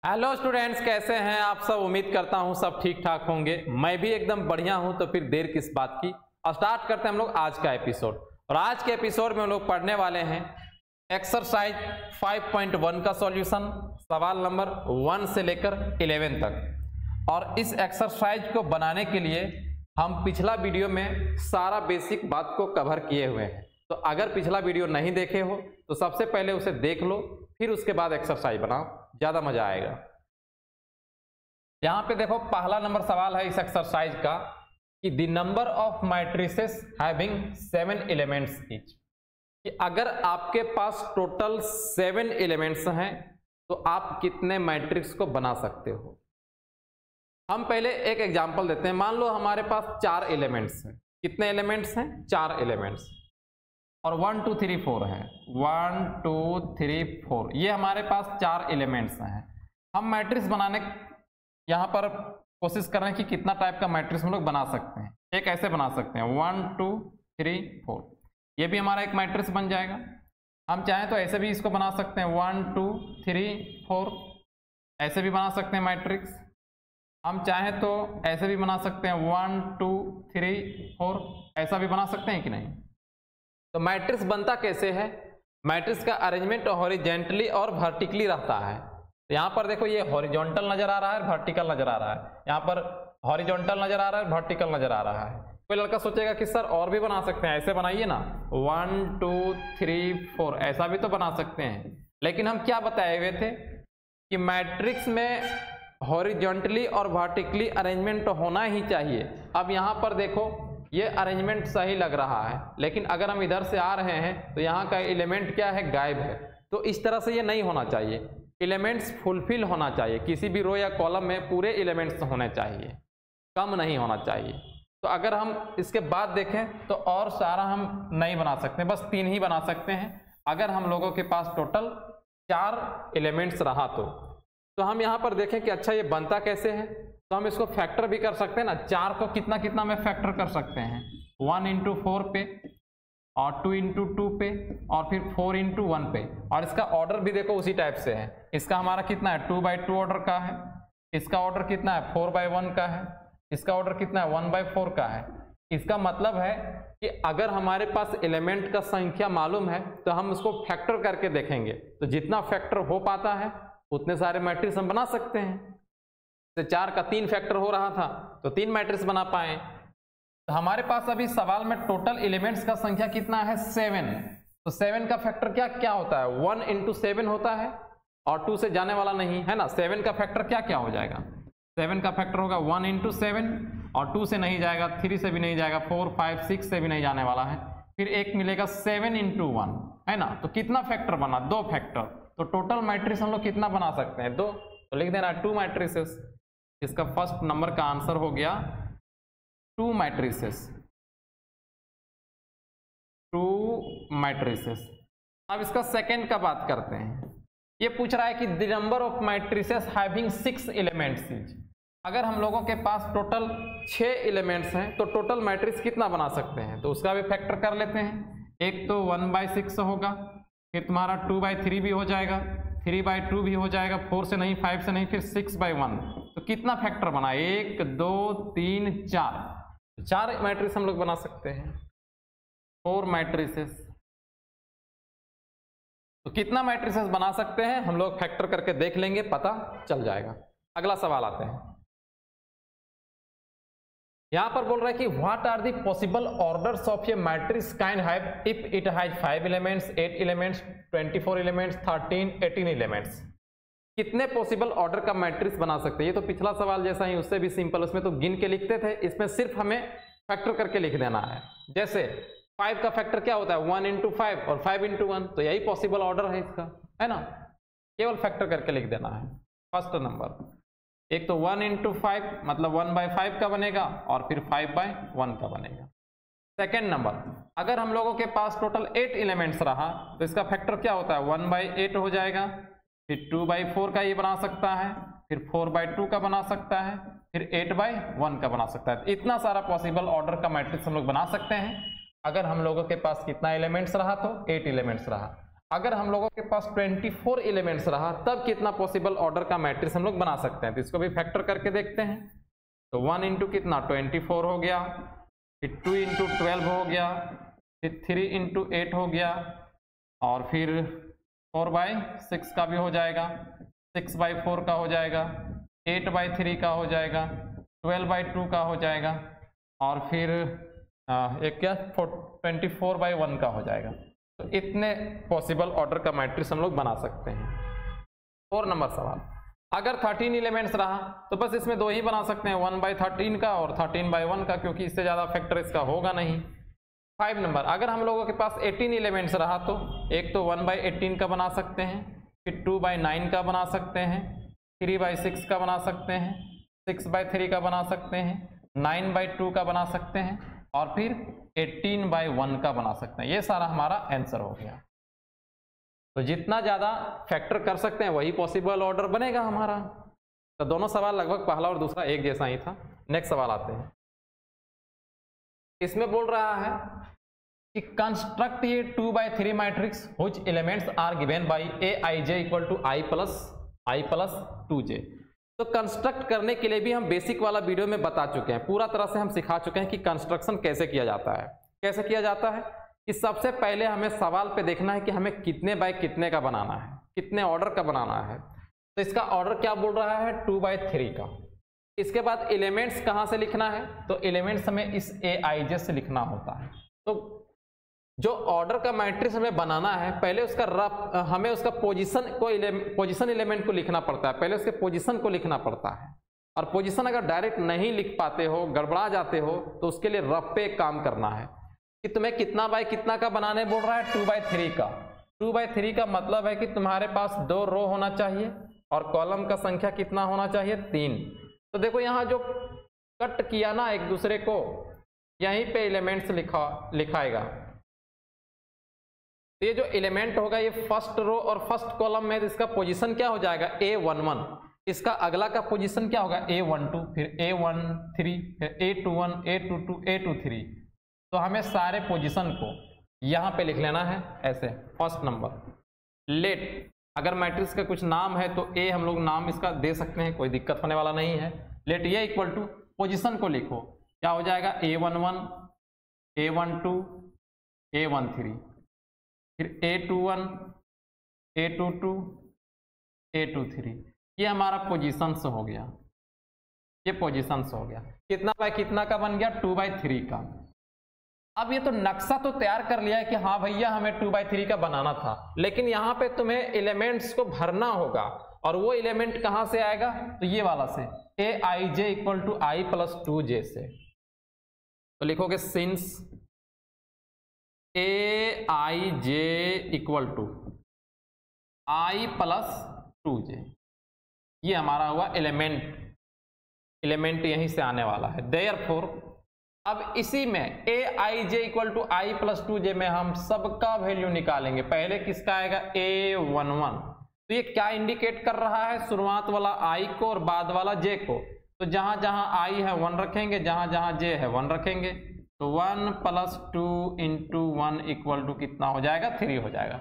Hello students, कैसे हैं आप सब। उम्मीद करता हूं सब ठीक ठाक होंगे। मैं भी एकदम बढ़िया हूं। तो फिर देर किस बात की, स्टार्ट करते हैं हम लोग आज का एपिसोड। और आज के एपिसोड में हम लोग पढ़ने वाले हैं एक्सरसाइज 5.1 का सॉल्यूशन, सवाल नंबर 1 से लेकर 11 तक। और इस एक्सरसाइज को बनाने के लिए हम पिछला वीडियो में सारा बेसिक बात को कवर किए हुए हैं। तो अगर पिछला वीडियो नहीं देखे हो तो सबसे पहले उसे देख लो, फिर उसके बाद एक्सरसाइज बनाओ, ज्यादा मजा आएगा। यहां पे देखो, पहला नंबर सवाल है इस एक्सरसाइज का कि the number of matrices having 7 elements each, कि अगर आपके पास टोटल 7 एलिमेंट्स हैं तो आप कितने मैट्रिक्स को बना सकते हो। हम पहले एक एग्जांपल देते हैं। मान लो हमारे पास 4 एलिमेंट्स हैं। कितने एलिमेंट्स हैं? 4 एलिमेंट्स। और 1 2 3 4 है। 1 2 3 4 ये हमारे पास 4 एलिमेंट्स हैं। हम मैट्रिक्स बनाने यहाँ पर कोशिश कर रहे हैं कि कितना टाइप का मैट्रिक्स हम लोग बना सकते हैं। एक ऐसे बना सकते हैं 1 2 3 4, ये भी हमारा एक मैट्रिक्स बन जाएगा। हम चाहें तो ऐसे भी इसको बना सकते हैं 1 2 3 4, ऐसे भी बना सकते हैं मैट्रिक्स। हम चाहें तो ऐसे भी बना सकते हैं 1 2 3 4, ऐसा भी बना सकते हैं कि नहीं। तो मैट्रिक्स बनता कैसे है? मैट्रिक्स का अरेंजमेंट हॉरिजेंटली और वर्टिकली रहता है। तो यहाँ पर देखो, ये हॉरिजॉन्टल नजर आ रहा है, वर्टिकल नजर आ रहा है। यहाँ पर हॉरिजॉन्टल नजर आ रहा है, वर्टिकल नजर आ रहा है। कोई लड़का सोचेगा कि सर और भी बना सकते हैं, ऐसे बनाइए ना 1 2 3 4, ऐसा भी तो बना सकते हैं। लेकिन हम क्या बताए हुए थे कि मैट्रिक्स में हॉरिजॉन्टली और वर्टिकली अरेंजमेंट तो होना ही चाहिए। अब यहाँ पर देखो, ये अरेंजमेंट सही लग रहा है, लेकिन अगर हम इधर से आ रहे हैं तो यहाँ का एलिमेंट क्या है? गायब है। तो इस तरह से ये नहीं होना चाहिए। एलिमेंट्स फुलफिल होना चाहिए। किसी भी रो या कॉलम में पूरे एलिमेंट्स होने चाहिए, कम नहीं होना चाहिए। तो अगर हम इसके बाद देखें तो और सारा हम नहीं बना सकते, बस 3 ही बना सकते हैं। अगर हम लोगों के पास टोटल 4 एलिमेंट्स रहा तो हम यहाँ पर देखें कि अच्छा ये बनता कैसे है। तो हम इसको फैक्टर भी कर सकते हैं ना। 4 को कितना कितना में फैक्टर कर सकते हैं? 1 इंटू 4 पे, और 2 इंटू 2 पे, और फिर 4 इंटू 1 पे। और इसका ऑर्डर भी देखो उसी टाइप से है। इसका हमारा कितना है? 2/2 ऑर्डर का है। इसका ऑर्डर कितना है? 4/1 का है। इसका ऑर्डर कितना है? 1/4 का है। इसका मतलब है कि अगर हमारे पास एलिमेंट का संख्या मालूम है तो हम उसको फैक्टर करके देखेंगे, तो जितना फैक्टर हो पाता है उतने सारे मैट्रिक्स हम बना सकते हैं। 4 का 3 फैक्टर हो रहा था तो 3 मैट्रिक्स बना पाए। तो हमारे पास अभी सवाल में टोटल एलिमेंट्स का संख्या कितना है? 7। तो 7 का फैक्टर क्या क्या होता है? 1 इंटू 7 होता है, और 2 से जाने वाला नहीं है ना। 7 का फैक्टर क्या क्या हो जाएगा? 7 का फैक्टर होगा 1 इंटू 7, और 2 से नहीं जाएगा, 3 से भी नहीं जाएगा, 4 5 6 से भी नहीं जाने वाला है। फिर एक मिलेगा 7 इंटू 1, है ना। तो कितना फैक्टर बना? 2 फैक्टर। तो टोटल मैट्रिक्स हम लोग कितना बना सकते हैं? 2। तो लिख देना 2 मैट्रिसेस। इसका फर्स्ट नंबर का आंसर हो गया 2 मैट्रिसेस। 2 मैट्रिसेस। अब इसका सेकंड का बात करते हैं। ये पूछ रहा है कि the number of matrices having 6 elements each. अगर हम लोगों के पास टोटल 6 एलिमेंट्स हैं तो टोटल मैट्रिक्स कितना बना सकते हैं? तो उसका भी फैक्टर कर लेते हैं। एक तो 1/6 होगा, फिर तुम्हारा 2/3 भी हो जाएगा, 3/2 भी हो जाएगा, 4 से नहीं, 5 से नहीं, फिर 6/1। तो कितना फैक्टर बना? 1 2 3 4। 4 मैट्रिक्स हम लोग बना सकते हैं, 4 मैट्रिसेस। तो कितना मैट्रिसेस बना सकते हैं हम लोग फैक्टर करके देख लेंगे, पता चल जाएगा। अगला सवाल आते हैं। यहां पर बोल रहा है कि what are the possible orders of a matrix kind have if it has 5 elements, 8 elements, 24 elements, 13 18 elements. कितने पॉसिबल ऑर्डर का मैट्रिक्स बना सकते हैं? ये तो पिछला सवाल जैसा ही, उससे भी सिंपल। उसमें तो गिन के लिखते थे, इसमें सिर्फ हमें फैक्टर करके लिख देना है। जैसे 5 का फैक्टर क्या होता है? 1 इंटू 5 और 5 इंटू 1। तो यही पॉसिबल ऑर्डर है इसका, है ना। केवल फैक्टर करके लिख देना है। फर्स्ट नंबर, एक तो 1 इंटू 5 मतलब 1/5 का बनेगा, और फिर 5/1 का बनेगा। सेकेंड नंबर, अगर हम लोगों के पास टोटल 8 एलिमेंट्स रहा तो इसका फैक्टर क्या होता है? 1/8 हो जाएगा, फिर 2/4 का ये बना सकता है, फिर 4/2 का बना सकता है, फिर 8/1 का बना सकता है। इतना सारा पॉसिबल ऑर्डर का मैट्रिक्स हम लोग बना सकते हैं अगर हम लोगों के पास कितना एलिमेंट्स रहा? तो 8 एलिमेंट्स रहा। अगर हम लोगों के पास 24 एलिमेंट्स रहा तब कितना पॉसिबल ऑर्डर का मैट्रिक्स हम लोग बना सकते हैं, तो इसको भी फैक्टर करके देखते हैं। तो 1 इंटू कितना 24 हो गया, फिर 2 इंटू 12 हो गया, फिर 3 इंटू 8 हो गया, और फिर 4/6 का भी हो जाएगा, 6/4 का हो जाएगा, 8/3 का हो जाएगा, 12/2 का हो जाएगा, और फिर एक क्या 24/1 का हो जाएगा। तो इतने पॉसिबल ऑर्डर का मैट्रिक्स हम लोग बना सकते हैं। 4 नंबर सवाल, अगर 13 एलिमेंट्स रहा तो बस इसमें 2 ही बना सकते हैं, 1/13 का और 13/1 का, क्योंकि इससे ज़्यादा फैक्टर इसका होगा नहीं। 5 नंबर, अगर हम लोगों के पास 18 एलिमेंट्स रहा तो एक तो 1/18 का बना सकते हैं, फिर 2/9 का बना सकते हैं, 3/6 का बना सकते हैं, 6/3 का बना सकते हैं, 9/2 का बना सकते हैं, और फिर 18/1 का बना सकते हैं। ये सारा हमारा आंसर हो गया। तो जितना ज़्यादा फैक्टर कर सकते हैं वही पॉसिबल ऑर्डर बनेगा हमारा। तो दोनों सवाल लगभग पहला और दूसरा एक जैसा ही था। नेक्स्ट सवाल आते हैं, इसमें बोल रहा है कि कंस्ट्रक्ट ये 2/3 matrix which elements are given by aij equal to i plus 2j। तो कंस्ट्रक्ट करने के लिए भी हम बेसिक वाला वीडियो में बता चुके हैं, पूरा तरह से हम सिखा चुके हैं कि कंस्ट्रक्शन कैसे किया जाता है। कैसे किया जाता है कि सबसे पहले हमें सवाल पे देखना है कि हमें कितने बाय कितने का बनाना है, कितने ऑर्डर का बनाना है। तो इसका ऑर्डर क्या बोल रहा है 2/3 का। इसके बाद एलिमेंट्स कहाँ से लिखना है, तो एलिमेंट्स हमें इस aij से लिखना होता है। तो जो ऑर्डर का मैट्रिक्स हमें बनाना है, पहले उसका रफ हमें उसका पोजीशन एलिमेंट को लिखना पड़ता है, पहले उसके पोजीशन को लिखना पड़ता है। और पोजीशन अगर डायरेक्ट नहीं लिख पाते हो, गड़बड़ा जाते हो, तो उसके लिए रफ पे काम करना है कि तुम्हें कितना बाय कितना का बनाने बोल रहा है 2/3 का। 2/3 का मतलब है कि तुम्हारे पास 2 रो होना चाहिए और कॉलम का संख्या कितना होना चाहिए 3। तो देखो यहाँ जो कट किया ना एक दूसरे को, यहीं पे एलिमेंट्स लिखाएगा। ये जो एलिमेंट होगा ये फर्स्ट रो और फर्स्ट कॉलम में, इसका पोजीशन क्या हो जाएगा A11। इसका अगला का पोजीशन क्या होगा A12, फिर A13, फिर A21, A22, A23। तो हमें सारे पोजीशन को यहाँ पे लिख लेना है ऐसे। फर्स्ट नंबर लेट, अगर मैट्रिक्स का कुछ नाम है तो A हम लोग नाम इसका दे सकते हैं, कोई दिक्कत होने वाला नहीं है। लेट ये इक्वल टू पोजीशन को लिखो, क्या हो जाएगा A11, A12, A13, फिर A21, A22, A23। ये हमारा पोजीशंस हो गया, ये पोजीशंस हो गया। कितना बाय कितना का बन गया 2/3 का। अब ये तो नक्शा तो तैयार कर लिया है कि हाँ भैया हमें 2/3 का बनाना था, लेकिन यहाँ पे तुम्हें एलिमेंट्स को भरना होगा। और वो एलिमेंट कहाँ से आएगा, तो ये वाला से aij equal to i plus 2j से। तो लिखोगे since aij equal to i plus 2j, ये हमारा हुआ एलिमेंट यहीं से आने वाला है। देयरफॉर अब इसी में aij equal to i plus 2j में हम सबका वैल्यू निकालेंगे। पहले किसका आएगा A11। तो ये क्या इंडिकेट कर रहा है, शुरुआत वाला i को और बाद वाला j को। तो जहां जहां i है 1 रखेंगे, जहां जहां j है 1 रखेंगे। तो 1 प्लस 2 इंटू 1 इक्वल टू कितना हो जाएगा 3 हो जाएगा।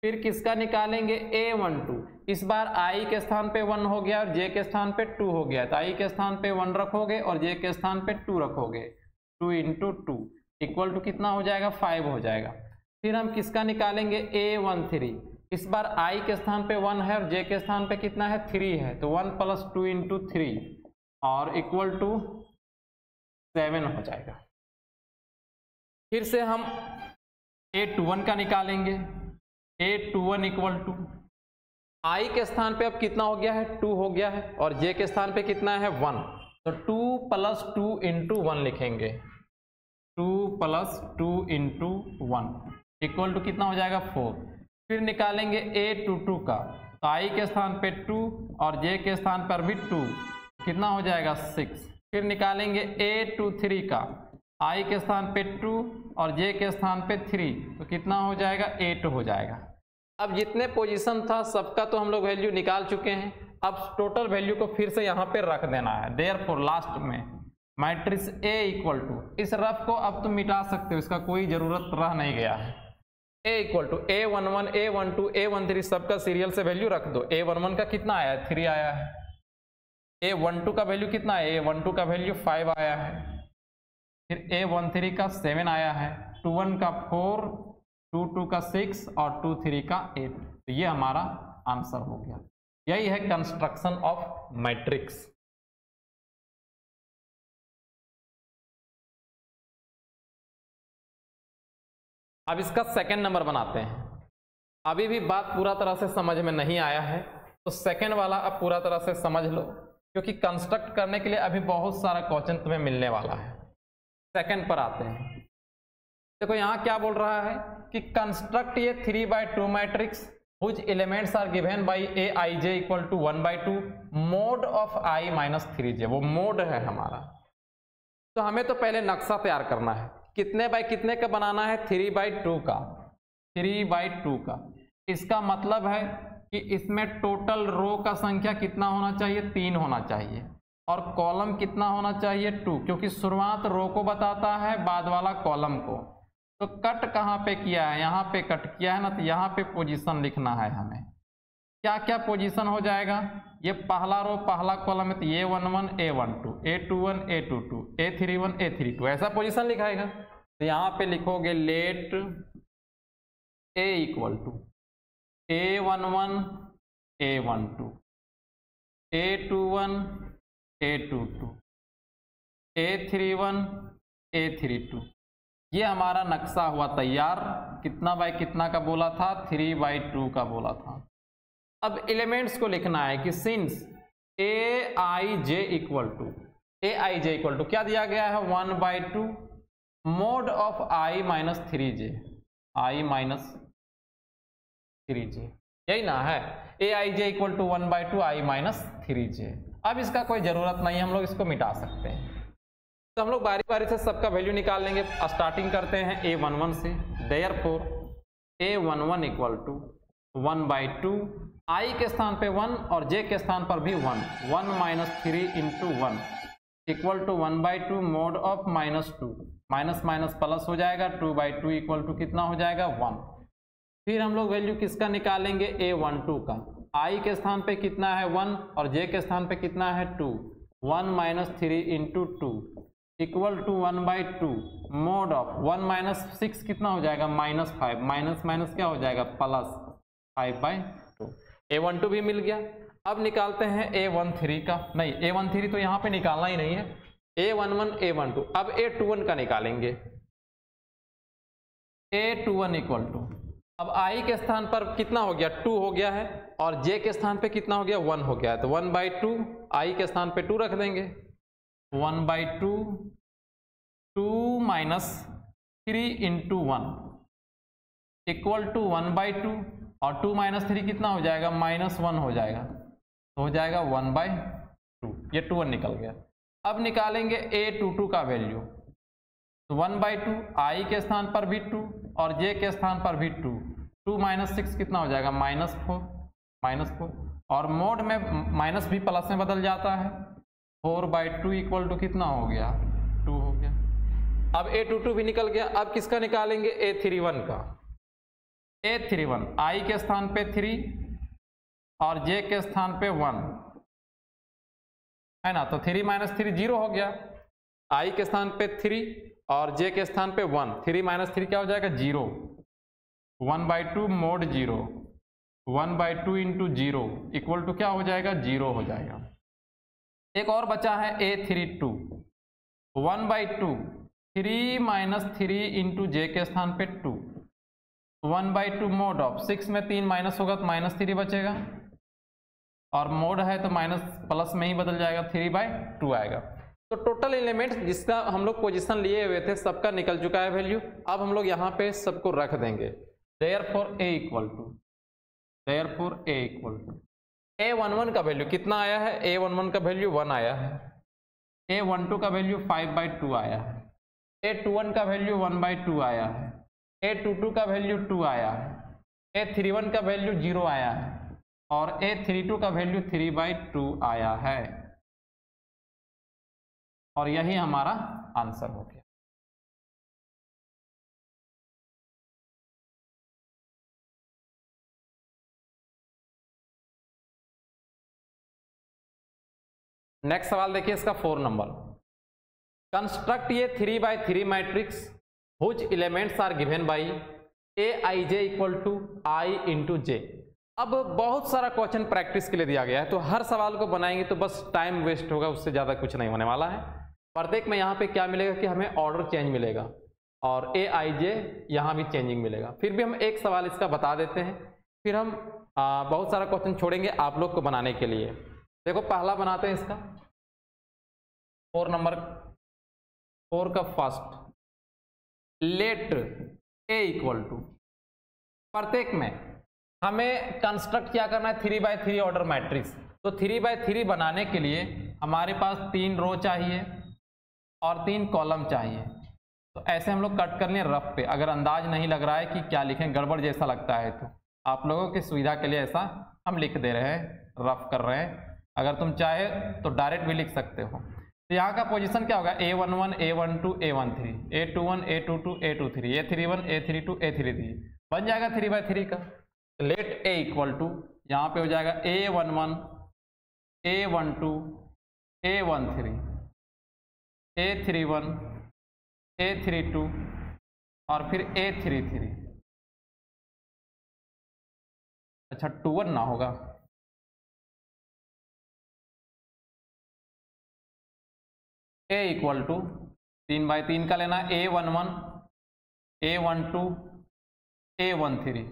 फिर किसका निकालेंगे A12। इस बार i के स्थान पे 1 हो गया और j के स्थान पे 2 हो गया। तो i के स्थान पे 1 रखोगे और j के स्थान पे 2 रखोगे। 2 इंटू 2 इक्वल टू कितना हो जाएगा 5 हो जाएगा। फिर हम किसका निकालेंगे A13। इस बार i के स्थान पे 1 है और j के स्थान पे कितना है 3 है। तो 1 प्लस 2 इंटू 3 और इक्वल टू 7 हो जाएगा। फिर से हम A21 का निकालेंगे। A21 इक्वल टू i के स्थान पे अब कितना हो गया है 2 हो गया है और j के स्थान पे कितना है 1। तो 2 प्लस 2 इंटू 1 लिखेंगे। 2 प्लस 2 इंटू 1 इक्वल टू कितना हो जाएगा 4। फिर निकालेंगे A22 का। तो i के स्थान पे 2 और j के स्थान पर भी 2, कितना हो जाएगा 6। फिर निकालेंगे A23 का। i के स्थान पे 2 और j के स्थान पे 3, तो कितना हो जाएगा 8 हो जाएगा। अब जितने पोजीशन था सबका तो हम लोग वैल्यू निकाल चुके हैं। अब टोटल वैल्यू को फिर से यहाँ पे रख देना है। देयरफॉर लास्ट में मैट्रिक्स A इक्वल टू, इस रफ को अब तुम मिटा सकते हो, इसका कोई जरूरत रह नहीं गया है। ए equal to A11 A12 A13 सबका सीरियल से वैल्यू रख दो। A11 का कितना आया है? 3 आया है। A12 का वैल्यू कितना है? A12 का वैल्यू 5 आया है। फिर A13 का 7 आया है, 21 का 4, 22 का 6 और 23 का 8। तो ये हमारा आंसर हो गया। यही है कंस्ट्रक्शन ऑफ मैट्रिक्स। अब इसका सेकंड नंबर बनाते हैं। अभी भी बात पूरा तरह से समझ में नहीं आया है, तो सेकंड वाला अब पूरा तरह से समझ लो, क्योंकि कंस्ट्रक्ट करने के लिए अभी बहुत सारा क्वेश्चन तुम्हें मिलने वाला है। सेकंड पर आते हैं। देखो यहाँ क्या बोल रहा है कि कंस्ट्रक्ट ये 3/2 matrix which elements are given by aij equal to 1/2 mod of i minus 3j। वो मोड है हमारा। तो हमें तो पहले नक्शा तैयार करना है। कितने बाय कितने का बनाना है? 3/2 का। 3/2 का इसका मतलब है कि इसमें टोटल रो का संख्या कितना होना चाहिए? 3 होना चाहिए। और कॉलम कितना होना चाहिए? 2, क्योंकि शुरुआत रो को बताता है, बाद वाला कॉलम को। तो कट कहाँ पे किया है? यहाँ पे कट किया है ना, तो यहाँ पे पोजीशन लिखना है हमें। क्या क्या पोजीशन हो जाएगा? ये पहला रो पहला कॉलम है, तो A11 A12 A21 A22 A31 A32 ऐसा पोजीशन लिखाएगा। तो यहाँ पे लिखोगे late A equal to A11 A12 A21 A22 A31 A32। ये हमारा नक्शा हुआ तैयार। कितना बाय कितना का बोला था? 3/2 का बोला था। अब एलिमेंट्स को लिखना है कि सिंस aij इक्वल टू क्या दिया गया है? 1/2 mod of i minus 3j, i minus 3j, यही ना है। aij equal to 1/2 i minus 3j। अब इसका कोई जरूरत नहीं है, हम लोग इसको मिटा सकते हैं। तो हम लोग बारी बारी से सबका वैल्यू निकाल लेंगे। स्टार्टिंग करते हैं A11 से। Therefore A11 equal to 1/2 i के स्थान पे 1 और j के स्थान पर भी 1, 1 minus 3 into 1 equal to 1/2 mod of -2, minus minus plus हो जाएगा, 2/2 इक्वल टू कितना हो जाएगा? 1। फिर हम लोग वैल्यू किसका निकालेंगे? A12 का। i के स्थान पे कितना है? 1 और j के स्थान पे कितना है? 2, 1 minus 3 into 2 equal to 1/2 mod of 1 minus 6 कितना हो जाएगा? -5, माइनस माइनस क्या हो जाएगा? प्लस 5/2। A12 भी मिल गया। अब निकालते हैं A13 का। नहीं, A13 तो यहाँ पे निकालना ही नहीं है। A11 A12। अब A21 का निकालेंगे। A21 इक्वल टू, अब i के स्थान पर कितना हो गया? 2 हो गया है और j के स्थान पे कितना हो गया? 1 हो गया है। तो 1/2 i के स्थान पे 2 रख देंगे। 1/2 2 माइनस 3 इंटू 1 इक्वल टू 1/2 और 2 माइनस 3 कितना हो जाएगा? -1 हो जाएगा। तो हो जाएगा 1/2। ये 2 निकल गया। अब निकालेंगे A22 का वैल्यू। तो 1/2 i के स्थान पर भी 2 और j के स्थान पर भी 2, 2 माइनस 6 कितना हो जाएगा? -4 और मोड में माइनस भी प्लस में बदल जाता है। 4/2 इक्वल टू कितना हो गया? 2 हो गया। अब A22 भी निकल गया। अब किसका निकालेंगे? A31 का। A31 i के स्थान पे 3 और j के स्थान पे 1 है ना, तो 3 माइनस 3 0 हो गया। i के स्थान पे 3 और j के स्थान पे 1, 3 माइनस 3 क्या हो जाएगा? 0। 1/2 मोड 0, 1/2 इंटू 0 इक्वल टू क्या हो जाएगा? 0 हो जाएगा। एक और बचा है A32। 1/2 3 माइनस 3 इंटू j के स्थान पे 2, 1/2 मोड ऑफ 6 में 3 माइनस होगा तो -3 बचेगा और मोड है तो माइनस प्लस में ही बदल जाएगा, 3/2 आएगा। तो टोटल एलिमेंट्स जिसका हम लोग पोजीशन लिए हुए थे सबका निकल चुका है वैल्यू। अब हम लोग यहाँ पे सबको रख देंगे। Therefore A equal to A11 का वैल्यू कितना आया है? A11 का वैल्यू 1 आया है। A12 का वैल्यू 5/2 आया है। A21 का वैल्यू 1/2 आया है। A22 का वैल्यू 2 आया है। A31 का वैल्यू 0 आया है और A32 का वैल्यू 3/2 आया है। और यही हमारा आंसर हो गया। नेक्स्ट सवाल देखिए इसका 4 नंबर। कंस्ट्रक्ट ये 3x3 matrix whose elements are given by aij equal to i into J. अब बहुत सारा क्वेश्चन प्रैक्टिस के लिए दिया गया है, तो हर सवाल को बनाएंगे तो बस टाइम वेस्ट होगा, उससे ज़्यादा कुछ नहीं होने वाला है। प्रत्येक में यहाँ पे क्या मिलेगा कि हमें ऑर्डर चेंज मिलेगा और aij यहाँ भी चेंजिंग मिलेगा। फिर भी हम एक सवाल इसका बता देते हैं, फिर हम बहुत सारा क्वेश्चन छोड़ेंगे आप लोग को बनाने के लिए। देखो पहला बनाते हैं इसका 4 नंबर 4 का first, let a equal to, प्रत्येक में हमें कंस्ट्रक्ट क्या करना है 3x3 ऑर्डर मैट्रिक्स। तो 3x3 बनाने के लिए हमारे पास 3 रो चाहिए और 3 कॉलम चाहिए। तो ऐसे हम लोग कट कर लें रफ पे, अगर अंदाज नहीं लग रहा है कि क्या लिखें, गड़बड़ जैसा लगता है तो आप लोगों की सुविधा के लिए ऐसा हम लिख दे रहे हैं, रफ कर रहे हैं। अगर तुम चाहे तो डायरेक्ट भी लिख सकते हो। तो यहाँ का पोजीशन क्या होगा a11 a12 a13 a21 a22 a23 a31 a32 a33 बन जाएगा 3x3 का। लेट a इक्वल टू यहाँ पे हो जाएगा a11 a12 a13 a31 a32 और फिर a33। अच्छा 21 ना होगा, a इक्वल टू 3x3 का लेना a11 a12 a13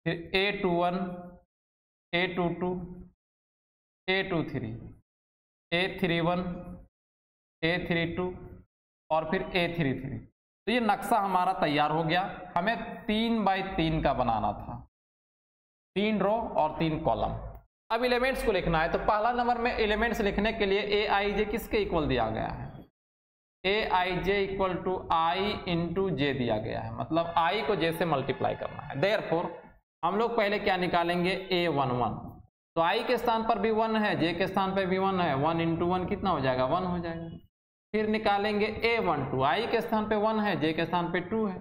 फिर a21 a22 a23 a31 a32 और फिर a33। तो ये नक्शा हमारा तैयार हो गया। हमें 3x3 का बनाना था, 3 रो और 3 कॉलम। अब एलिमेंट्स को लिखना है, तो पहला नंबर में एलिमेंट्स लिखने के लिए aij किसके इक्वल दिया गया है, aij equal to i into j दिया गया है, मतलब i को j से मल्टीप्लाई करना है। देयरफॉर हम लोग पहले क्या निकालेंगे a11, तो i के स्थान पर भी 1 है, j के स्थान पर भी 1 है, 1 इंटू 1 कितना हो जाएगा 1 हो जाएगा। फिर निकालेंगे a12, i के स्थान पे 1 है, j के स्थान पे 2 है,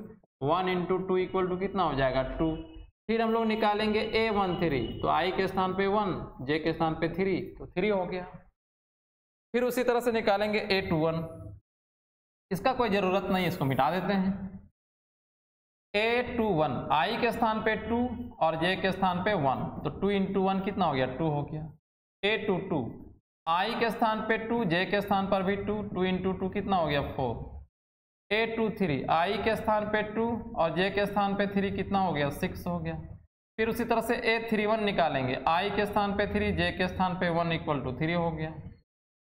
1 इंटू 2 इक्वल टू कितना हो जाएगा 2। फिर हम लोग निकालेंगे a13, तो i के स्थान पे 1 j के स्थान पे 3, तो 3 हो गया। फिर उसी तरह से निकालेंगे a21, इसका कोई जरूरत नहीं, इसको मिटा देते हैं। a21 i के स्थान पे 2 और j के स्थान पे 1, तो 2 इंटू 1 कितना हो गया 2 हो गया। a22 i के स्थान पे 2 j के स्थान पर भी 2, 2 इंटू 2 कितना हो गया 4। a23 i के स्थान पे 2 और j के स्थान पे 3 कितना हो गया 6 हो गया। फिर उसी तरह से a31 निकालेंगे, i के स्थान पे 3 j के स्थान पे 1 इक्वल टू 3 हो गया।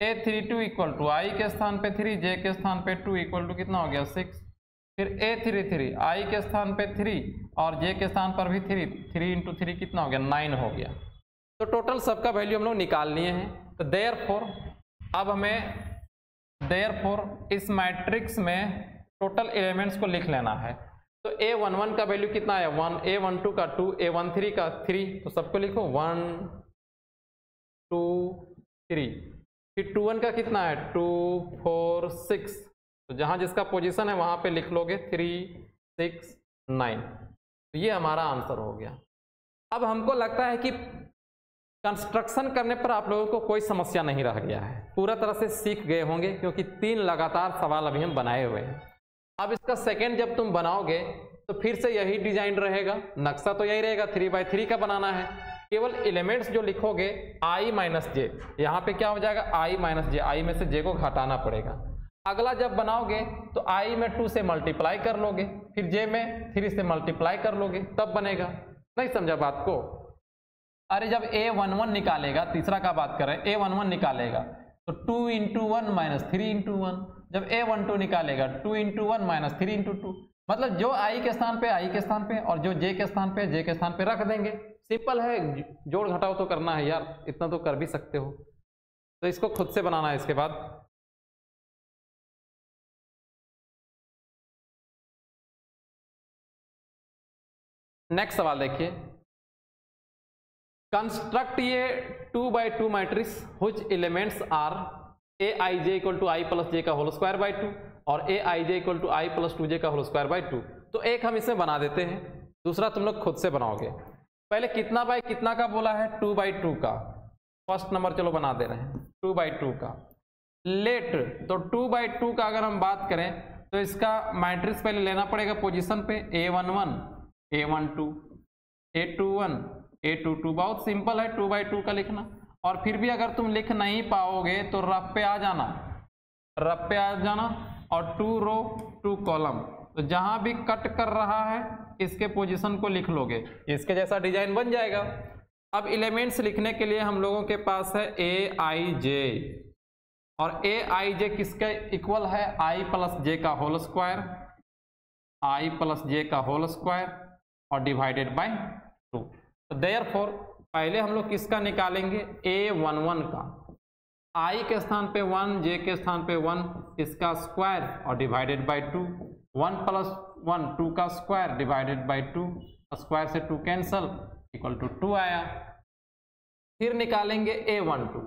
a32 इक्वल टू i के स्थान पे 3 j के स्थान पे 2 इक्वल टू कितना हो गया 6। फिर a33 i के स्थान पे 3 और j के स्थान पर भी 3, 3 इंटू 3 कितना हो गया 9 हो गया। तो टोटल सबका वैल्यू हम लोग निकाल लिए हैं। तो देयरफॉर अब हमें इस मैट्रिक्स में टोटल एलिमेंट्स को लिख लेना है। तो a11 का वैल्यू कितना है 1, a12 का 2, a13 का 3, तो सबको लिखो 1 2 3। फिर 21 का कितना है 2 4 6, तो जहां जिसका पोजीशन है वहां पे लिख लोगे 3 6 9। तो ये हमारा आंसर हो गया। अब हमको लगता है कि कंस्ट्रक्शन करने पर आप लोगों को कोई समस्या नहीं रह गया है, पूरा तरह से सीख गए होंगे, क्योंकि 3 लगातार सवाल अभी हम बनाए हुए हैं। अब इसका सेकंड जब तुम बनाओगे तो फिर से यही डिजाइन रहेगा, नक्शा तो यही रहेगा, 3x3 का बनाना है। केवल एलिमेंट्स जो लिखोगे i माइनस जे, यहाँ पे क्या हो जाएगा i माइनस जे, i में से j को घटाना पड़ेगा। अगला जब बनाओगे तो i में 2 से मल्टीप्लाई कर लोगे, फिर j में 3 से मल्टीप्लाई कर लोगे, तब बनेगा। नहीं समझा बात को? अरे जब a11 निकालेगा, तीसरा का बात कर रहे हैं, a11 निकालेगा तो 2 इंटू 1 माइनस 3 इंटू 1, जब a12 निकालेगा 2 इंटू 1 माइनस 3 इंटू 2, मतलब जो i के स्थान पे i के स्थान पे और जो j के स्थान पे j के स्थान पे रख देंगे। सिंपल है, जोड़ घटाओ तो करना है यार, इतना तो कर भी सकते हो। तो इसको खुद से बनाना है। इसके बाद नेक्स्ट सवाल देखिए, कंस्ट्रक्ट ये 2x2 matrix which elements are aij equal to i plus j का होल स्क्वायर बाई 2 और aij equal to i plus 2j का होल स्क्वायर बाई 2। तो एक हम इसमें बना देते हैं, दूसरा तुम लोग खुद से बनाओगे। पहले कितना बाई कितना का बोला है 2x2 का, फर्स्ट नंबर चलो बना दे रहे हैं 2/2 का। लेट तो 2/2 का अगर हम बात करें तो इसका मैट्रिक्स पहले लेना पड़ेगा पोजीशन पे, A11 A12 A21 A22। बहुत सिंपल है 2/2 का लिखना। और फिर भी अगर तुम लिख नहीं पाओगे तो रफ पे आ जाना, रफ पे आ जाना और 2 रो 2 कॉलम, तो जहां भी कट कर रहा है इसके पोजीशन को लिख लोगे, इसके जैसा डिजाइन बन जाएगा। अब एलिमेंट्स लिखने के लिए हम लोगों के पास है Aij, और Aij किसके इक्वल है, i प्लस जे का whole square, i plus j का होल स्क्वायर और डिवाइडेड बाय 2। तो देयरफॉर पहले हम लोग किसका निकालेंगे, A11 का, i के स्थान पे 1, j के स्थान पे 1, इसका स्क्वायर और डिवाइडेड बाय 2। 1 प्लस 1 2 का स्क्वायर डिवाइडेड बाय 2, स्क्वायर से 2 कैंसल, इक्वल टू 2 आया। फिर निकालेंगे A12,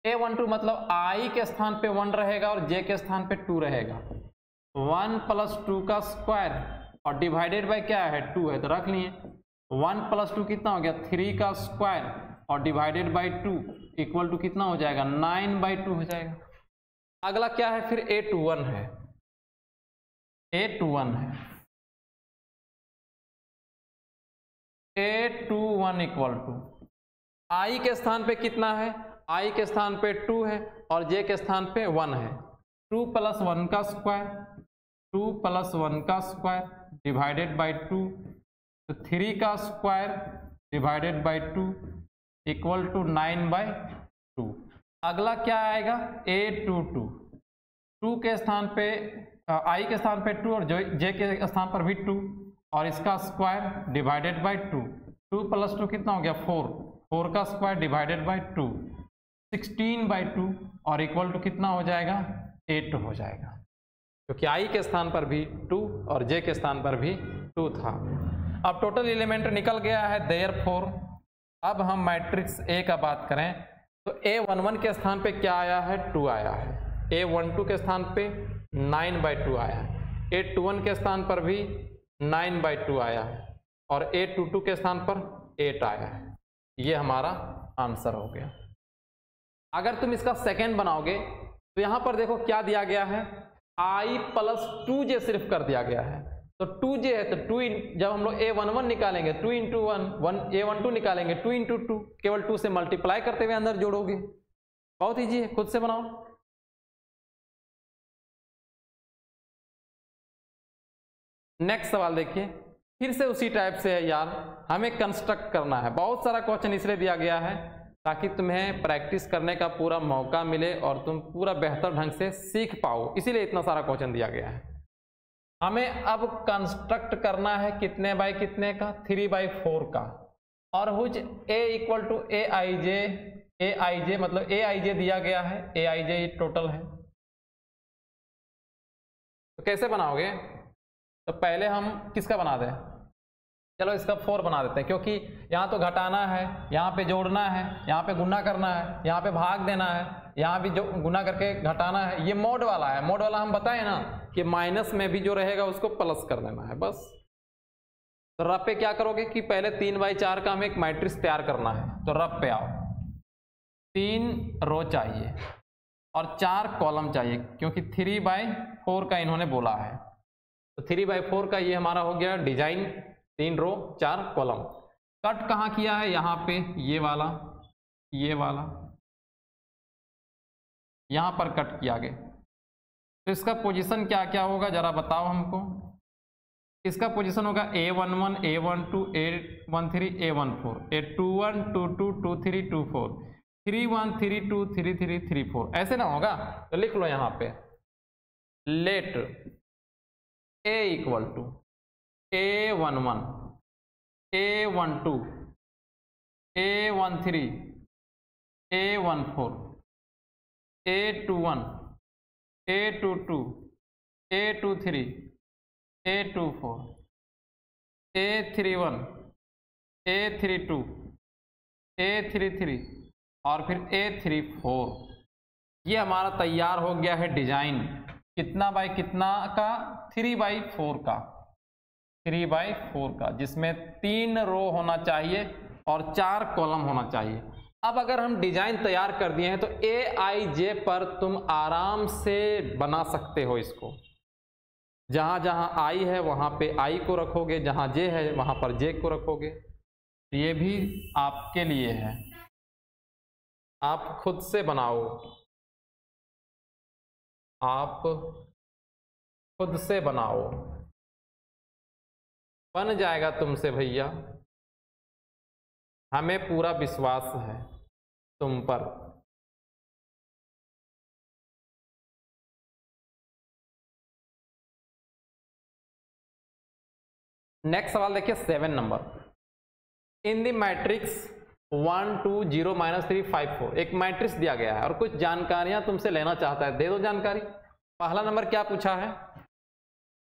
A12 मतलब i के स्थान पे 1 रहेगा और j के स्थान पे 2 रहेगा। 1 प्लस 2 का स्क्वायर और डिवाइडेड बाय क्या है, 2 है, तो रख लिए। 1 प्लस 2 कितना हो गया, 3 का स्क्वायर और डिवाइडेड बाय 2 इक्वल टू कितना हो जाएगा, 9/2 हो जाएगा। अगला क्या है फिर, A21 है, A21 है, A21 इक्वल टू i के स्थान पे कितना है, i के स्थान पे 2 है और j के स्थान पे 1 है। 2 प्लस 1 का स्क्वायर, 2 प्लस 1 का स्क्वायर डिवाइडेड बाय 2, तो 3 का square divided by 2 equal to 9/2। अगला क्या आएगा, A22, 2 के स्थान पे i के स्थान पे 2 और j के स्थान पर भी 2 और इसका स्क्वायर डिवाइडेड बाय 2। 2 प्लस 2 कितना हो गया, 4, 4 का स्क्वायर डिवाइडेड बाय 2, 16/2 और इक्वल टू कितना हो जाएगा, 8 हो जाएगा, क्योंकि i के स्थान पर भी 2 और j के स्थान पर भी 2 था। अब टोटल एलिमेंट निकल गया है, देयरफॉर अब हम मैट्रिक्स A का बात करें तो A11 के स्थान पे क्या आया है, 2 आया है। A12 के स्थान पे 9/2 आया है। A21 के स्थान पर भी 9/2 आया है और A22 के स्थान पर 8 आया है। ये हमारा आंसर हो गया। अगर तुम इसका सेकेंड बनाओगे तो यहां पर देखो क्या दिया गया है, i प्लस 2j सिर्फ कर दिया गया है, तो 2j है तो 2 जब हम लोग A11 निकालेंगे 2 इंटू 1 A12 निकालेंगे 2 इंटू 2, केवल 2 से मल्टीप्लाई करते हुए अंदर जोड़ोगे। बहुत ईजी है, खुद से बनाओ। नेक्स्ट सवाल देखिए, फिर से उसी टाइप से है यार, हमें कंस्ट्रक्ट करना है। बहुत सारा क्वेश्चन इसलिए दिया गया है ताकि तुम्हें प्रैक्टिस करने का पूरा मौका मिले और तुम पूरा बेहतर ढंग से सीख पाओ, इसीलिए इतना सारा क्वेश्चन दिया गया है। हमें अब कंस्ट्रक्ट करना है कितने बाय कितने का, 3/4 का, और whose A equal to Aij मतलब Aij दिया गया है, Aij टोटल है। तो कैसे बनाओगे, तो पहले हम किसका बना दें, चलो इसका 4 बना देते हैं, क्योंकि यहाँ तो घटाना है, यहाँ पे जोड़ना है, यहाँ पे गुना करना है, यहाँ पे भाग देना है, यहाँ भी जो गुना करके घटाना है। ये मोड वाला है, मोड वाला हम बताए ना कि माइनस में भी जो रहेगा उसको प्लस कर देना है बस। तो रफ पे क्या करोगे कि पहले 3/4 का हमें एक मैट्रिक्स तैयार करना है। तो रफ पे आओ, 3 रो चाहिए और 4 कॉलम चाहिए, क्योंकि 3/4 का इन्होंने बोला है। तो 3/4 का ये हमारा हो गया डिजाइन, 3 रो 4 कॉलम। कट कहाँ किया है, यहाँ पे ये वाला यहाँ पर कट किया गया। तो इसका पोजीशन क्या क्या होगा जरा बताओ हमको। इसका पोजीशन होगा A11 A12 A13 A14 A21 22 23 24 31 32 33 34, ऐसे ना होगा। तो लिख लो यहाँ पे, late A equal to A11 A12 A13 A14 A21 A22 A23 A24 A31 A32 A33 और फिर A34। ये हमारा तैयार हो गया है डिजाइन। कितना बाय कितना का, 3/4 का, 3/4 का, जिसमें 3 रो होना चाहिए और 4 कॉलम होना चाहिए। अब अगर हम डिजाइन तैयार कर दिए हैं तो ए आई जे पर तुम आराम से बना सकते हो इसको। जहां जहां आई है वहां पे आई को रखोगे, जहां जे है वहां पर जे को रखोगे। ये भी आपके लिए है, आप खुद से बनाओ, आप खुद से बनाओ, बन जाएगा तुमसे भैया, हमें पूरा विश्वास है तुम पर। नेक्स्ट सवाल देखिए 7 नंबर। इन द मैट्रिक्स 1 2 0 -3 5 4 एक मैट्रिक्स दिया गया है और कुछ जानकारियां तुमसे लेना चाहता है, दे दो जानकारी। पहला नंबर क्या पूछा है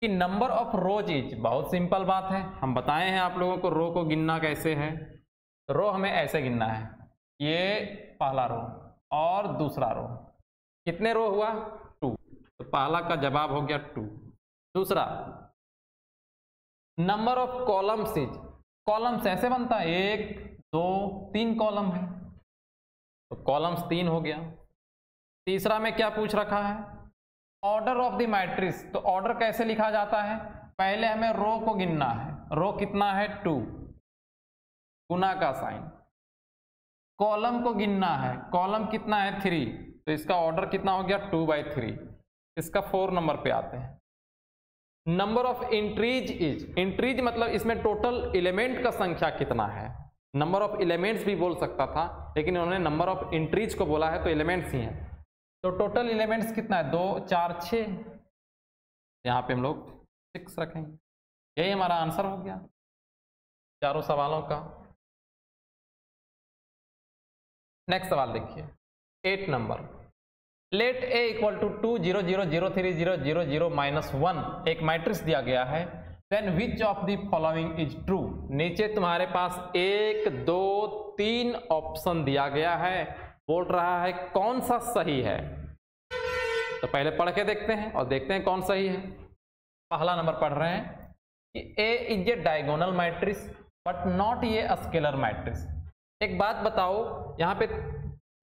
कि नंबर ऑफ रोज इज, बहुत सिंपल बात है, हम बताए हैं आप लोगों को रो को गिनना कैसे है। रो हमें ऐसे गिनना है, ये पहला रो और दूसरा रो, कितने रो हुआ 2, तो पहला का जवाब हो गया 2। दूसरा number of columns is, columns ऐसे बनता है 1 2 3 कॉलम है तो कॉलम्स 3 हो गया। तीसरा में क्या पूछ रखा है ऑर्डर ऑफ द मैट्रिक्स, तो ऑर्डर कैसे लिखा जाता है, पहले हमें रो को गिनना है, रो कितना है 2 गुना का साइन, कॉलम को गिनना है, कॉलम कितना है 3 तो इसका ऑर्डर कितना हो गया 2/3। इसका 4 नंबर पे आते हैं। Number of entries is, entries मतलब इसमें टोटल एलिमेंट का संख्या कितना है, नंबर ऑफ एलिमेंट्स भी बोल सकता था लेकिन उन्होंने नंबर ऑफ एंट्रीज को बोला है तो एलिमेंट्स ही हैं। तो टोटल एलिमेंट्स कितना है 2 4 6, यहाँ पे हम लोग 6 रखेंगे। यही हमारा आंसर हो गया चारों सवालों का। नेक्स्ट सवाल देखिए 8 number. Let A equal to 2 0 0 0 3 0 0 0 -1 एक मैट्रिक्स दिया गया है, then which of the following is true. नीचे तुम्हारे पास 1 2 3 ऑप्शन दिया गया है, बोल रहा है कौन सा सही है। तो पहले पढ़ के देखते हैं और देखते हैं कौन सही है। पहला नंबर पढ़ रहे हैं कि A is a diagonal matrix but not ये स्केलर मैट्रिक्स। एक बात बताओ, यहाँ पे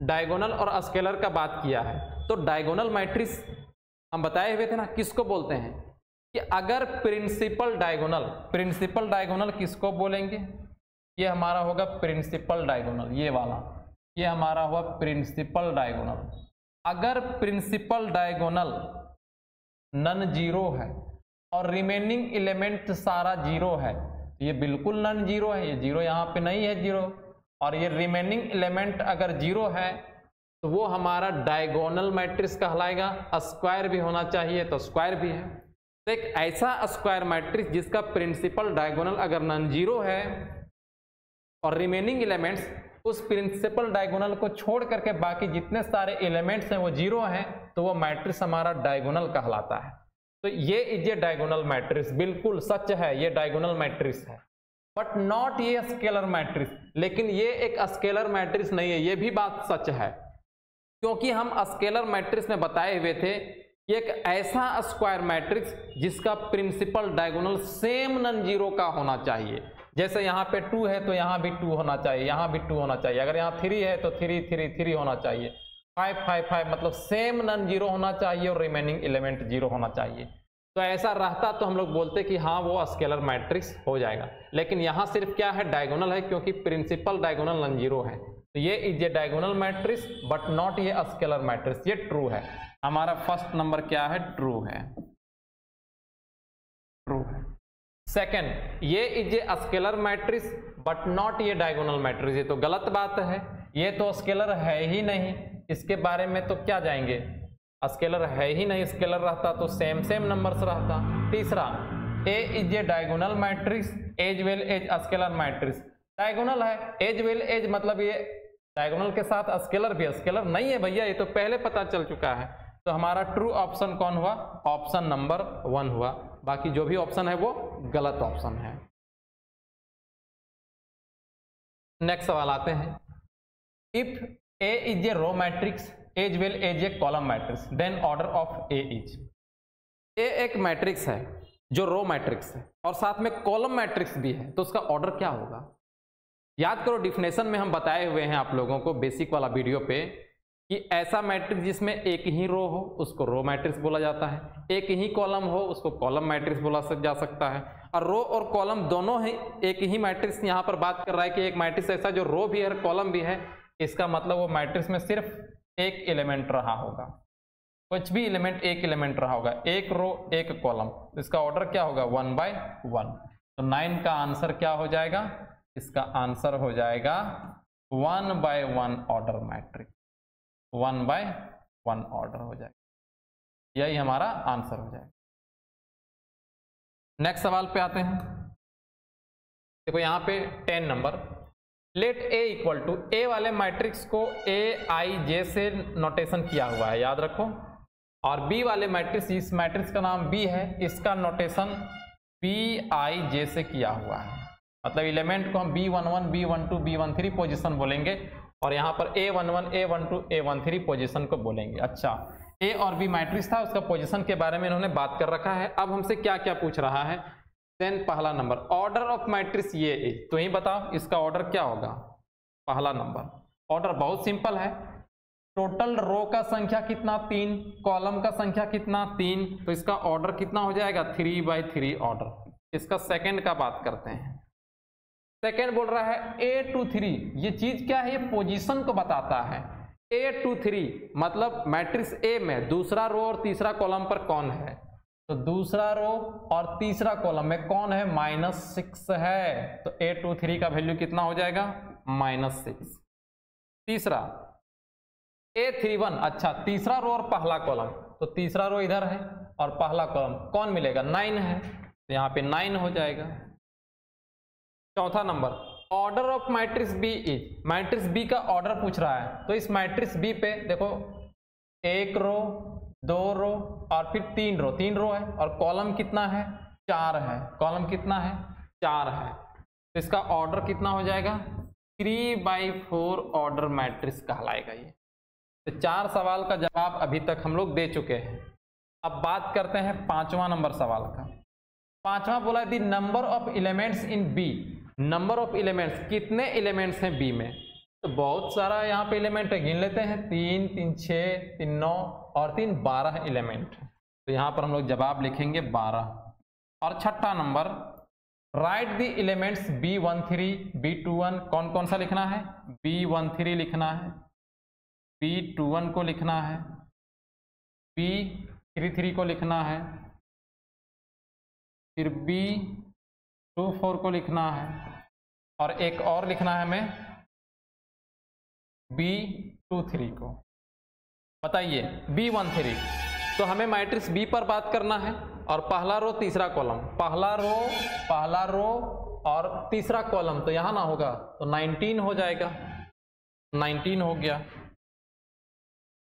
डायगोनल और स्केलर का बात किया है तो डायगोनल मैट्रिक्स हम बताए हुए थे ना किसको बोलते हैं कि अगर प्रिंसिपल डायगोनल, प्रिंसिपल डायगोनल किसको बोलेंगे, ये हमारा होगा प्रिंसिपल डायगोनल, ये वाला ये हमारा हुआ प्रिंसिपल डायगोनल। अगर प्रिंसिपल डायगोनल नन जीरो है और रिमेनिंग एलिमेंट सारा जीरो है, ये बिल्कुल नन जीरो है, ये जीरो यहाँ पे नहीं है जीरो, और ये रिमेनिंग एलिमेंट अगर जीरो है तो वो हमारा डायगोनल मैट्रिक्स कहलाएगा। स्क्वायर भी होना चाहिए तो स्क्वायर भी है। तो एक ऐसा स्क्वायर मैट्रिक्स जिसका प्रिंसिपल डायगोनल अगर नॉन जीरो है और रिमेनिंग एलिमेंट्स उस प्रिंसिपल डायगोनल को छोड़ करके बाकी जितने सारे एलिमेंट्स हैं वो जीरो हैं, तो वो मैट्रिक्स हमारा डायगोनल कहलाता है। तो ये इज ए डायगोनल मैट्रिक्स, बिल्कुल सच है, ये डायगोनल मैट्रिक्स है, बट नॉट ये स्केलर मैट्रिक्स। लेकिन ये एक स्केलर मैट्रिक्स नहीं है, ये भी बात सच है, क्योंकि हम स्केलर मैट्रिक्स में बताए हुए थे कि एक ऐसा स्क्वायर मैट्रिक्स जिसका principal diagonal same non zero का होना चाहिए। जैसे यहाँ पे 2 है तो यहाँ भी 2 होना चाहिए, यहाँ भी 2 होना चाहिए, अगर यहाँ 3 है तो 3 3 3 होना चाहिए, 5 5 5 मतलब सेम नॉन जीरो होना चाहिए और रिमेनिंग एलिमेंट जीरो होना चाहिए। तो ऐसा रहता तो हम लोग बोलते कि हाँ वो स्केलर मैट्रिक्स हो जाएगा। लेकिन यहाँ सिर्फ क्या है, डायगोनल है, क्योंकि प्रिंसिपल डायगोनल नॉन जीरो है। तो ये is a diagonal matrix but not ये स्केलर मैट्रिक्स, ये ट्रू है। हमारा फर्स्ट नंबर क्या है, ट्रू है, ट्रू है। सेकंड, ये is a scalar matrix but not ये डायगोनल मैट्रिक्स, ये तो गलत बात है, ये तो स्केलर है ही नहीं, इसके बारे में तो क्या जाएंगे, स्केलर है ही नहीं, स्केलर रहता तो सेम सेम नंबर्स रहता। तीसरा, A is a diagonal matrix as well as scalar matrix, diagonal है, एज वेल एज मतलब ये डायगोनल के साथ स्केलर भी, स्केलर नहीं है भैया, ये तो पहले पता चल चुका है। तो हमारा ट्रू ऑप्शन कौन हुआ, ऑप्शन नंबर 1 हुआ, बाकी जो भी ऑप्शन है वो गलत ऑप्शन है। नेक्स्ट सवाल आते हैं, if A is a row matrix as well as a column matrix then order of A is. A एक मैट्रिक्स है जो रो मैट्रिक्स है और साथ में कॉलम मैट्रिक्स भी है, तो उसका ऑर्डर क्या होगा। याद करो डिफिनेशन में हम बताए हुए हैं आप लोगों को बेसिक वाला वीडियो पे कि ऐसा मैट्रिक्स जिसमें एक ही रो हो उसको रो मैट्रिक्स बोला जाता है, एक ही कॉलम हो उसको कॉलम मैट्रिक्स बोला जा सकता है। और रो और कॉलम दोनों ही एक ही मैट्रिक्स यहाँ पर बात कर रहा है कि एक मैट्रिक्स ऐसा जो रो भी है कॉलम भी है, इसका मतलब वो मैट्रिक्स में सिर्फ एक एलिमेंट रहा होगा, कुछ भी एलिमेंट एक एलिमेंट रहा होगा, एक रो एक कॉलम, तो इसका ऑर्डर क्या होगा 1 by 1। तो 9 का आंसर क्या हो जाएगा, इसका आंसर हो जाएगा 1 by 1 order matrix, 1 by 1 order हो जाएगा, यही हमारा आंसर हो जाएगा। नेक्स्ट सवाल पे आते हैं। देखो यहाँ पे 10 नंबर, let A equal to, A वाले मैट्रिक्स को AIJ से नोटेशन किया हुआ है, याद रखो, और बी वाले मैट्रिक्स, इस मैट्रिक्स का नाम बी है, इसका नोटेशन BIJ से किया हुआ है। मतलब एलिमेंट को हम B11, B12, B13 पोजीशन बोलेंगे और यहाँ पर A11, A12, A13 पोजीशन को बोलेंगे। अच्छा, ए और बी मैट्रिक्स था, उसका पोजीशन के बारे में इन्होंने बात कर रखा है। अब हमसे क्या क्या पूछ रहा है। देन पहला नंबर, ऑर्डर ऑफ मैट्रिक्स ये है, तो ही बताओ इसका ऑर्डर क्या होगा। पहला नंबर ऑर्डर बहुत सिंपल है, टोटल रो का संख्या कितना 3, कॉलम का संख्या कितना 3, तो इसका ऑर्डर कितना हो जाएगा 3 by 3 ऑर्डर। इसका सेकंड का बात करते हैं। सेकंड बोल रहा है A to 3, ये चीज क्या है, ये पोजीशन को बताता है। A to 3 मतलब मैट्रिक्स A में दूसरा रो और तीसरा कॉलम पर कौन है, तो दूसरा रो और तीसरा कॉलम में कौन है, -6 है, तो A to 3 का वैल्यू कितना हो जाएगा -6। तीसरा A31, अच्छा तीसरा रो और पहला कॉलम, तो तीसरा रो इधर है और पहला कॉलम कौन मिलेगा 9 है, तो यहाँ पे 9 हो जाएगा। चौथा number, order of matrix B is, matrix B का ऑर्डर पूछ रहा है, तो इस मैट्रिक्स बी पे देखो एक रो, 2 रो और फिर 3 रो, 3 रो है और कॉलम कितना है 4 है, कॉलम कितना है 4 है, तो इसका ऑर्डर कितना हो जाएगा 3 by 4 ऑर्डर मैट्रिक्स कहलाएगा ये। तो 4 सवाल का जवाब अभी तक हम लोग दे चुके हैं। अब बात करते हैं 5वां नंबर सवाल का। 5वां बोला the number of elements in B, number of elements, कितने एलिमेंट्स हैं बी में, तो बहुत सारा यहाँ पे एलिमेंट है, गिन लेते हैं 3, 3, 6, 3, 9 और 3, 12 एलिमेंट, तो यहाँ पर हम लोग जवाब लिखेंगे 12। और छठा number, right the elements B13, B21, कौन कौन सा लिखना है, B13 लिखना है, B21 को लिखना है, B33 को लिखना है, फिर B24 को लिखना है और एक और लिखना है हमें B23 को। बताइए B13, तो हमें मैट्रिक्स B पर बात करना है और पहला रो तीसरा कॉलम, पहला रो और तीसरा कॉलम, तो यहाँ ना होगा तो 19 हो जाएगा, 19 हो गया।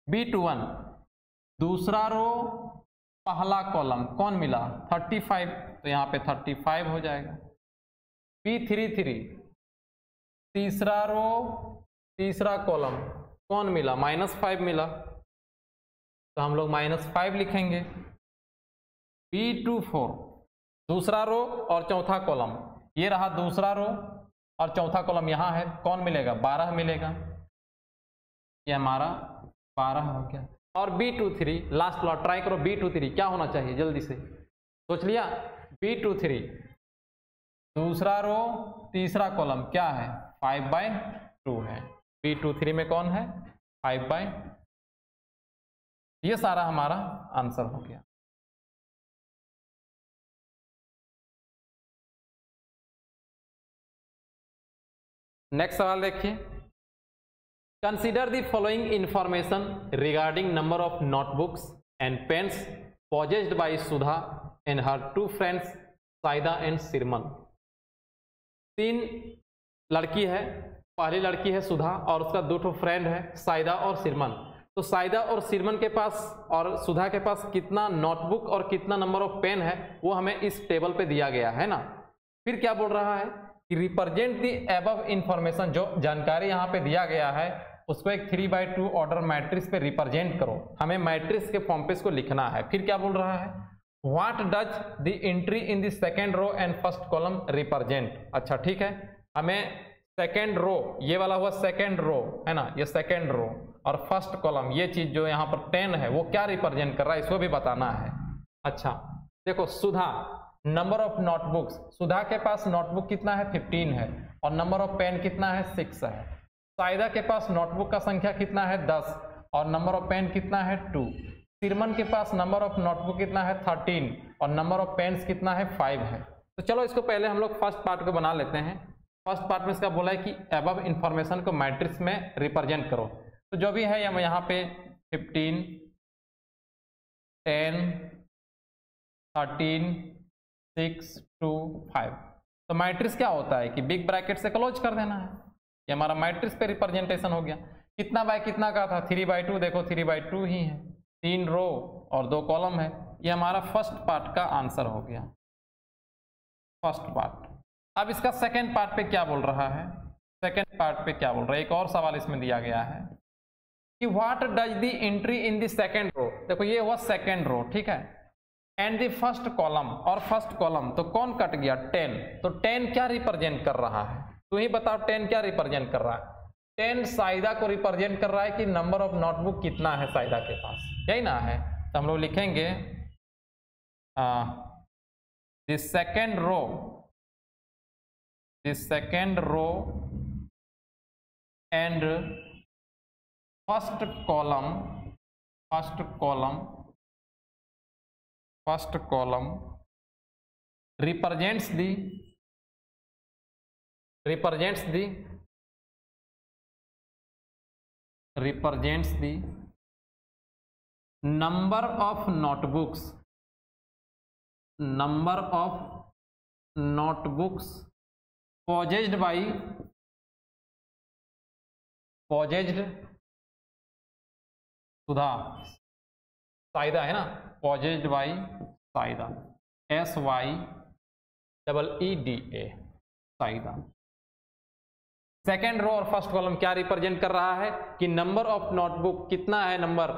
B21, दूसरा रो पहला कॉलम कौन मिला 35, तो यहाँ पे 35 हो जाएगा। B33, तीसरा रो तीसरा कॉलम कौन मिला -5 मिला, तो हम लोग -5 लिखेंगे। B24, दूसरा रो और चौथा कॉलम, ये रहा दूसरा रो और चौथा कॉलम यहाँ है, कौन मिलेगा 12 मिलेगा, ये हमारा 12 हो गया। और B23 लास्ट वाला ट्राई करो, B23 क्या होना चाहिए जल्दी से सोच लिया। B23 दूसरा रो तीसरा कॉलम क्या है 5 by 2 है, B23 में कौन है 5 by, ये सारा हमारा आंसर हो गया। नेक्स्ट सवाल देखिए, consider the following information regarding number of notebooks and pens possessed by Sudha and her 2 friends Saida and Simran. 3 लड़की है, पहली लड़की है सुधा और उसका 2 फ्रेंड है साइदा और सिरमन। तो साइदा और सिरमन के पास और सुधा के पास कितना नोटबुक और कितना नंबर ऑफ पेन है वो हमें इस टेबल पे दिया गया है ना। फिर क्या बोल रहा है कि रिप्रेजेंट दी अबव इंफॉर्मेशन, जो जानकारी यहाँ पे दिया गया है उसको एक 3 by 2 ऑर्डर मैट्रिक्स पे रिप्रेजेंट करो। हमें मैट्रिक्स के फॉर्म पे इसको लिखना है। फिर क्या बोल रहा है, what does the entry in the second row and first column represent. अच्छा ठीक है, हमें सेकेंड रो, ये वाला हुआ सेकेंड रो है ना, ये सेकेंड रो, और फर्स्ट कॉलम ये चीज जो यहाँ पर 10 है वो क्या रिप्रेजेंट कर रहा है इसको भी बताना है। अच्छा देखो, सुधा नंबर ऑफ नोटबुक्स, सुधा के पास नोटबुक कितना है 15 है, और नंबर ऑफ पेन कितना है 6 है। साइदा के पास नोटबुक का संख्या कितना है 10, और नंबर ऑफ पेन कितना है 2। सिरमन के पास नंबर ऑफ नोटबुक कितना है 13, और नंबर ऑफ पेन्स कितना है 5 है। तो चलो इसको पहले हम लोग फर्स्ट पार्ट को बना लेते हैं। फर्स्ट पार्ट में इसका बोला है कि अबव इंफॉर्मेशन को मैट्रिक्स में रिप्रेजेंट करो। तो जो भी है यहाँ पे 15, 10, 13, 6, 2, 5। तो मैट्रिक्स क्या होता है कि बिग ब्रैकेट से क्लोज कर देना है। ये हमारा मैट्रिक्स पे रिप्रेजेंटेशन हो गया। कितना बाय कितना का था 3/2, देखो 3/2 ही है, 3 रो और 2 कॉलम है। ये हमारा फर्स्ट पार्ट का आंसर हो गया, फर्स्ट पार्ट। अब इसका सेकेंड पार्ट पे क्या बोल रहा है, सेकेंड पार्ट पे क्या बोल रहा है, एक और सवाल इसमें दिया गया है कि what does the entry in the second row. देखो ये हुआ सेकेंड रो, ठीक है, एंड द फर्स्ट कॉलम, और फर्स्ट कॉलम तो कौन कट गया 10। तो 10 क्या रिप्रेजेंट कर रहा है, तू ही बताओ 10 क्या रिप्रेजेंट कर रहा है। 10 साइदा को रिप्रेजेंट कर रहा है कि नंबर ऑफ नोटबुक कितना है साइदा के पास, यही ना है। तो हम लोग लिखेंगे the second row, the second row and first column, first column, first column represents the number of notebooks, number of notebooks possessed by, possessed Sudha, Syeda है ना, possessed by Syeda, SYEEDA, Syeda. Second row और फर्स्ट कॉलम क्या represent कर रहा है कि number of notebook कितना है, नंबर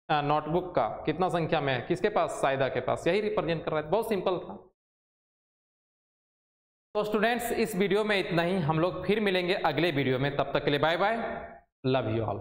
नोटबुक का कितना संख्या में है, किसके पास, साइदा के पास, यही रिप्रेजेंट कर रहा है। बहुत सिंपल था। तो स्टूडेंट्स इस वीडियो में इतना ही, हम लोग फिर मिलेंगे अगले वीडियो में, तब तक के लिए bye bye, love you all.